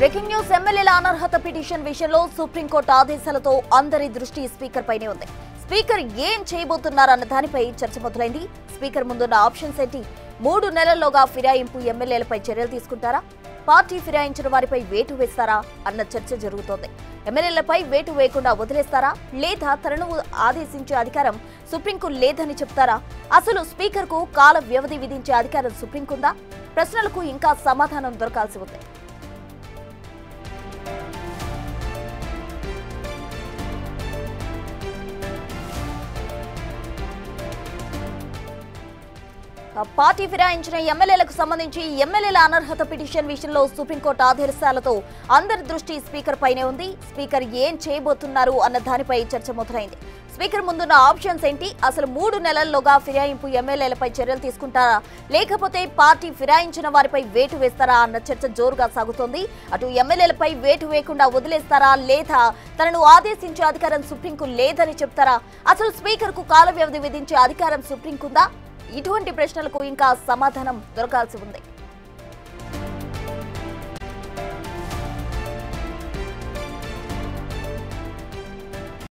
Breaking news ఎమ్మెల్యేల అనర్హత petition విషయంలో సుప్రీంకోర్టు ఆదేశాలతో అందరి దృష్టి స్పీకర్ పైనే ఉంది. స్పీకర్ ఏం చేయబోతున్నారన్న దానిపై చర్చ మొదలైంది. స్పీకర్ ముందున్న ఆప్షన్స్ ఏంటి? 3 నెలల్లోగా ఫిరాయింపు ఎమ్మెల్యేలపై చర్యలు తీసుకుంటారా? పార్టీ ఫిరాయించిన వారిపై వేటు వేస్తారా అన్న చర్చ జరుగుతోంది. ఎమ్మెల్యేలపై వేటు వేయకుండా వదిలేస్తారా, లేదా తనను ఆదేశించే అధికారం సుప్రీంకు లేదని చెప్తారా? అసలు స్పీకర్కు కాల వ్యవధి విధించే అధికారం సుప్రీంకుందా? ప్రశ్నలకు ఇంకా సమాధానం దొరకాల్సి ఉంది. పార్టీ ఫిరాయించిన ఎమ్మెల్యేలకు సంబంధించి ఎమ్మెల్యేల అనర్హత పిటిషన్ విషయంలో సుప్రీంకోర్టు ఆదేశాలతో అందరి దృష్టి స్పీకర్ పైనే ఉంది. స్పీకర్ ఏం చేయబోతున్నారు అన్న దానిపై చర్చ మొదలైంది. స్పీకర్ ముందున్న ఆప్షన్స్ ఏంటి? అసలు 3 నెలల్లోగా ఫిరాయింపు ఎమ్మెల్యేలపై చర్యలు తీసుకుంటారా, లేకపోతే పార్టీ ఫిరాయించిన వారిపై వేటు వేస్తారా అన్న చర్చ జోరుగా సాగుతోంది. అటు ఎమ్మెల్యేలపై వేటు వేయకుండా వదిలేస్తారా, లేదా తనను ఆదేశించే అధికారం సుప్రీంకు లేదని చెప్తారా? అసలు స్పీకర్కు కాల వ్యవధి విధించే అధికారం సుప్రీంకుందా? ఇటువంటి ప్రశ్నలకు ఇంకా సమాధానం దొరకాల్సి ఉంది.